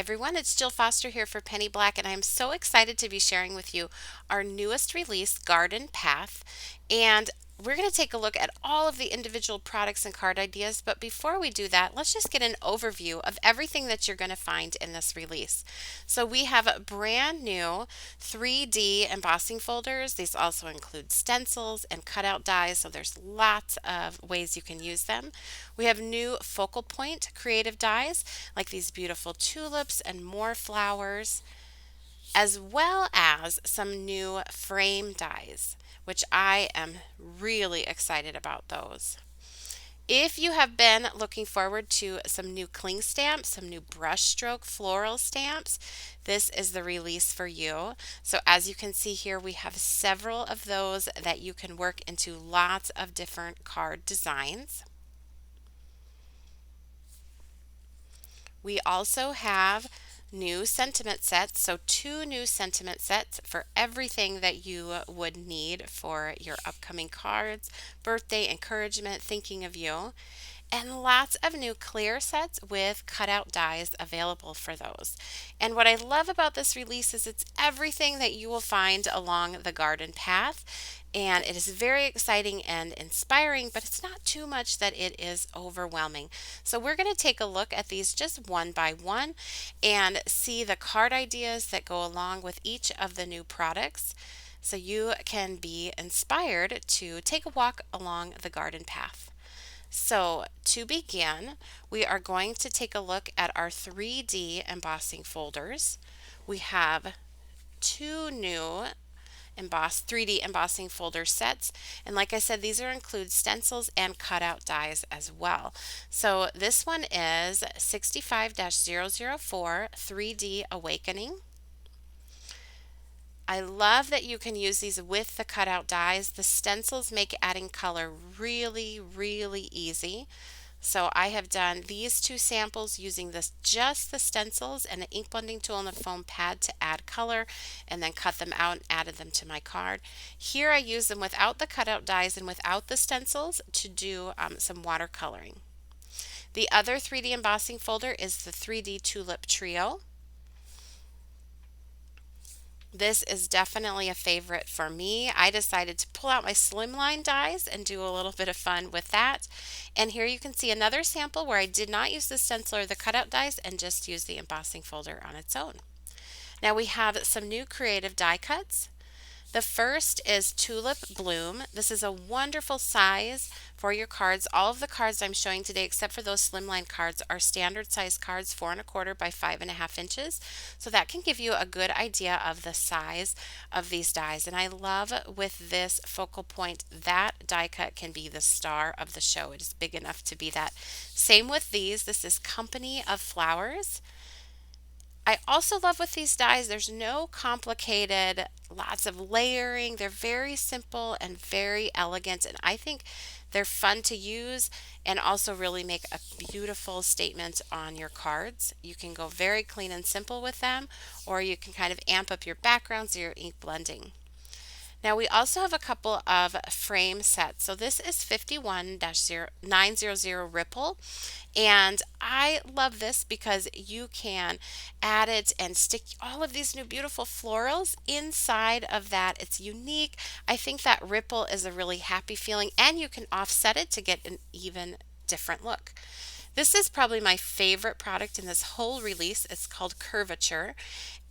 everyone, it's Jill Foster here for Penny Black, and I'm so excited to be sharing with you our newest release, Garden Path. And we're going to take a look at all of the individual products and card ideas. But before we do that, let's just get an overview of everything that you're going to find in this release. So we have brand new 3D embossing folders. These also include stencils and cutout dies, so there's lots of ways you can use them. We have new focal point creative dies like these beautiful tulips and more flowers, as well as some new frame dies, which I am really excited about those. If you have been looking forward to some new cling stamps, some new Brushstroke floral stamps, this is the release for you. So as you can see here, we have several of those that you can work into lots of different card designs. We also have new sentiment sets, so two new sentiment sets for everything that you would need for your upcoming cards, birthday encouragement, thinking of you, and lots of new clear sets with cutout dies available for those. And what I love about this release is it's everything that you will find along the garden path. And it is very exciting and inspiring, but it's not too much that it is overwhelming. So, we're going to take a look at these just one by one and see the card ideas that go along with each of the new products so you can be inspired to take a walk along the garden path. So, to begin, we are going to take a look at our 3D embossing folders. We have two new 3D embossing folder sets, and like I said, these are include stencils and cutout dies as well. So this one is 65-004 3D Awakening. I love that you can use these with the cutout dies. The stencils make adding color really easy. So I have done these two samples using just the stencils and the ink blending tool and the foam pad to add color, and then cut them out and added them to my card. Here I use them without the cutout dies and without the stencils to do some watercoloring. The other 3D embossing folder is the 3D Tulip Trio. This is definitely a favorite for me. I decided to pull out my slimline dies and do a little bit of fun with that. And here you can see another sample where I did not use the stencil or the cutout dies and just use the embossing folder on its own. Now we have some new creative die cuts. The first is Tulip Bloom. This is a wonderful size for your cards. All of the cards I'm showing today, except for those slimline cards, are standard size cards, 4¼ by 5½ inches. So that can give you a good idea of the size of these dies. And I love with this focal point, that die cut can be the star of the show. It is big enough to be that. Same with these. This is Company of Flowers. I also love with these dies, there's no complicated, lots of layering. They're very simple and very elegant, and I think they're fun to use and also really make a beautiful statement on your cards. You can go very clean and simple with them, or you can kind of amp up your backgrounds or your ink blending. Now we also have a couple of frame sets. So this is 51-900 Ripple, and I love this because you can add it and stick all of these new beautiful florals inside of that. It's unique. I think that ripple is a really happy feeling, and you can offset it to get an even different look. This is probably my favorite product in this whole release. It's called Curvature,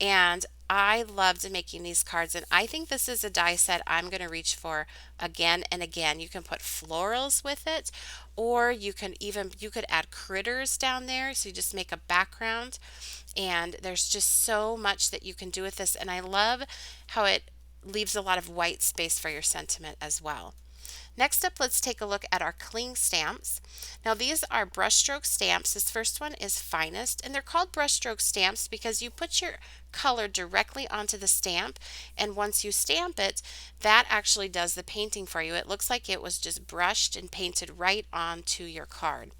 and I loved making these cards, and I think this is a die set I'm going to reach for again and again. You can put florals with it, or you could add critters down there, so you just make a background, and there's just so much that you can do with this, and I love how it leaves a lot of white space for your sentiment as well. Next up, let's take a look at our cling stamps. Now these are brushstroke stamps. This first one is Finest, and they're called brushstroke stamps because you put your color directly onto the stamp, and once you stamp it, that actually does the painting for you. It looks like it was just brushed and painted right onto your card.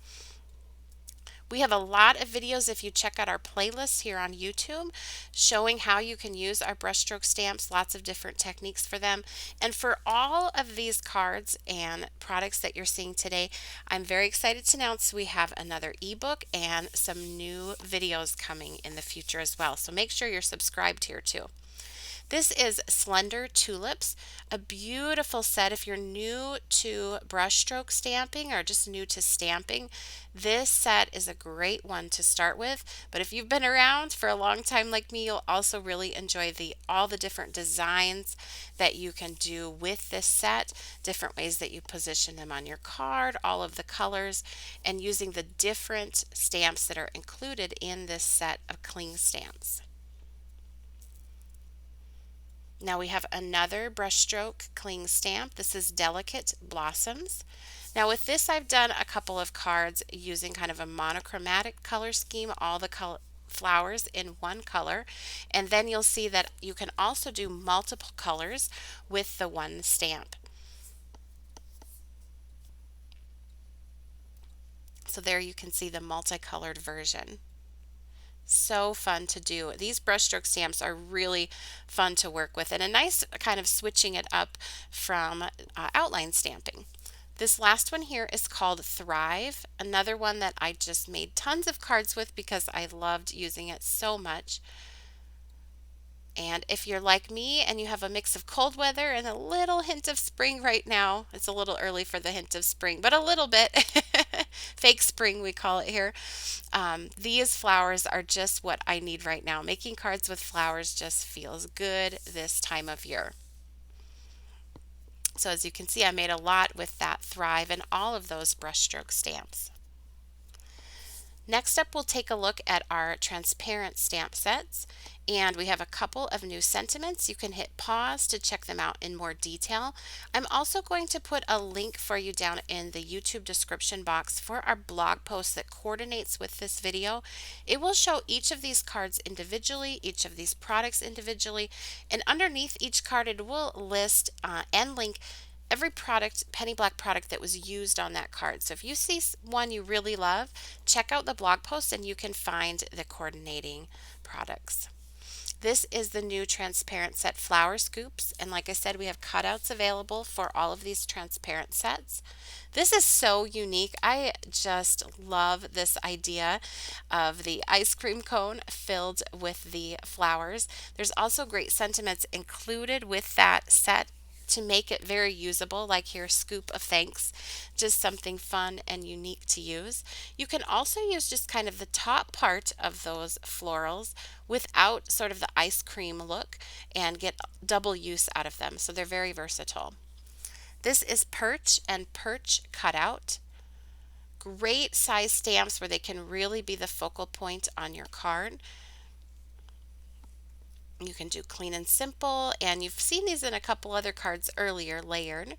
We have a lot of videos if you check out our playlist here on YouTube showing how you can use our brushstroke stamps, lots of different techniques for them. And for all of these cards and products that you're seeing today, I'm very excited to announce we have another ebook and some new videos coming in the future as well. So make sure you're subscribed here too. This is Slender Tulips, a beautiful set. If you're new to brushstroke stamping or just new to stamping, this set is a great one to start with. But if you've been around for a long time like me, you'll also really enjoy all the different designs that you can do with this set, different ways that you position them on your card, all of the colors, and using the different stamps that are included in this set of cling stamps. Now we have another brushstroke cling stamp. This is Delicate Blossoms. Now with this I've done a couple of cards using kind of a monochromatic color scheme, all the flowers in one color, and then you'll see that you can also do multiple colors with the one stamp. So there you can see the multicolored version. So fun to do. These brushstroke stamps are really fun to work with and a nice kind of switching it up from outline stamping. This last one here is called Thrive, another one that I just made tons of cards with because I loved using it so much. And if you're like me and you have a mix of cold weather and a little hint of spring right now, it's a little early for the hint of spring, but a little bit. Fake spring, we call it here. These flowers are just what I need right now. Making cards with flowers just feels good this time of year. So as you can see, I made a lot with that Thrive and all of those brushstroke stamps. Next up, we'll take a look at our transparent stamp sets, and we have a couple of new sentiments. You can hit pause to check them out in more detail. I'm also going to put a link for you down in the YouTube description box for our blog post that coordinates with this video. It will show each of these cards individually, each of these products individually, and underneath each card it will list and link every product, penny black product that was used on that card. So if you see one you really love, check out the blog post and you can find the coordinating products. This is the new transparent set flower scoops, and like I said, we have cutouts available for all of these transparent sets. This is so unique. I just love this idea of the ice cream cone filled with the flowers. There's also great sentiments included with that set to make it very usable, like here, Scoop of Thanks, just something fun and unique to use. You can also use just kind of the top part of those florals without sort of the ice cream look and get double use out of them. So they're very versatile. This is Perch and Perch Cutout. Great size stamps where they can really be the focal point on your card. You can do clean and simple, and you've seen these in a couple other cards earlier, layered.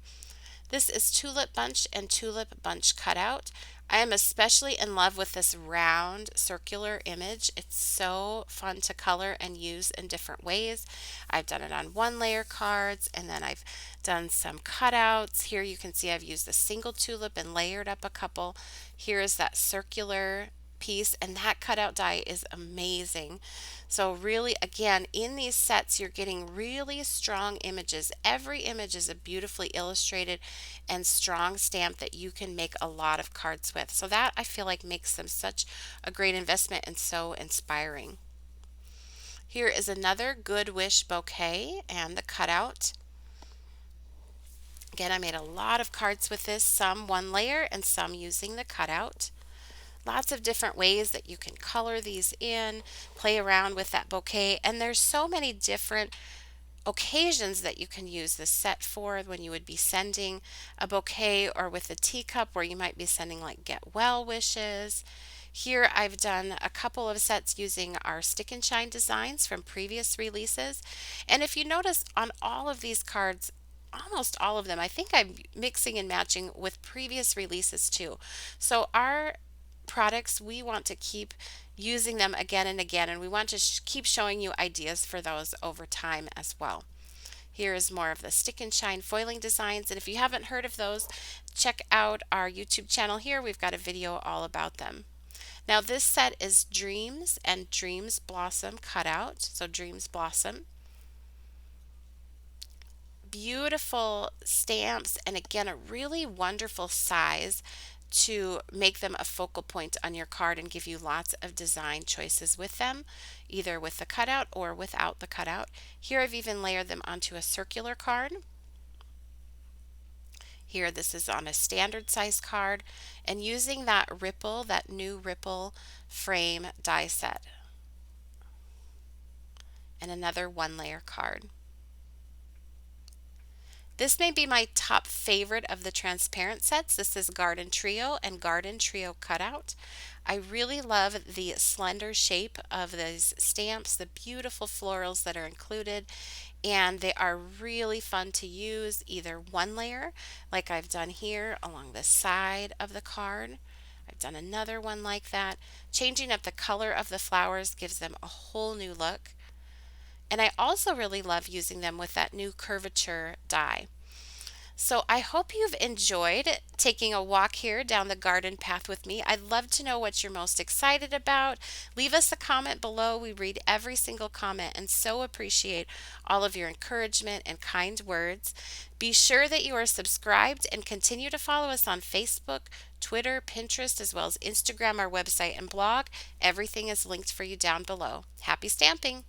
This is Tulip Bunch and Tulip Bunch Cutout. I am especially in love with this round circular image. It's so fun to color and use in different ways. I've done it on one layer cards, and then I've done some cutouts. Here you can see I've used a single tulip and layered up a couple. Here is that circular piece, and that cutout die is amazing. So really, again, in these sets you're getting really strong images. Every image is a beautifully illustrated and strong stamp that you can make a lot of cards with. So that I feel like makes them such a great investment and so inspiring. Here is another Good Wish bouquet and the cutout. Again, I made a lot of cards with this, some one layer and some using the cutout. Lots of different ways that you can color these in, play around with that bouquet, and there's so many different occasions that you can use this set for when you would be sending a bouquet, or with a teacup where you might be sending like get well wishes. Here I've done a couple of sets using our stick and shine designs from previous releases, and if you notice on all of these cards, almost all of them, I think I'm mixing and matching with previous releases too. So our products, we want to keep using them again and again, and we want to keep showing you ideas for those over time as well. Here is more of the stick and shine foiling designs, and if you haven't heard of those, check out our YouTube channel here. We've got a video all about them. Now this set is Dreams and Dreams Blossom cutout. So Dreams Blossom. Beautiful stamps, and again, a really wonderful size to make them a focal point on your card and give you lots of design choices with them, either with the cutout or without the cutout. Here I've even layered them onto a circular card. Here this is on a standard size card, and using that ripple, that new ripple frame die set, and another one layer card. This may be my top favorite of the transparent sets. This is Garden Trio and Garden Trio Cutout. I really love the slender shape of these stamps, the beautiful florals that are included, and they are really fun to use either one layer, like I've done here along the side of the card. I've done another one like that. Changing up the color of the flowers gives them a whole new look. And I also really love using them with that new curvature die. So I hope you've enjoyed taking a walk here down the garden path with me. I'd love to know what you're most excited about. Leave us a comment below. We read every single comment and so appreciate all of your encouragement and kind words. Be sure that you are subscribed and continue to follow us on Facebook, Twitter, Pinterest, as well as Instagram, our website, and blog. Everything is linked for you down below. Happy stamping!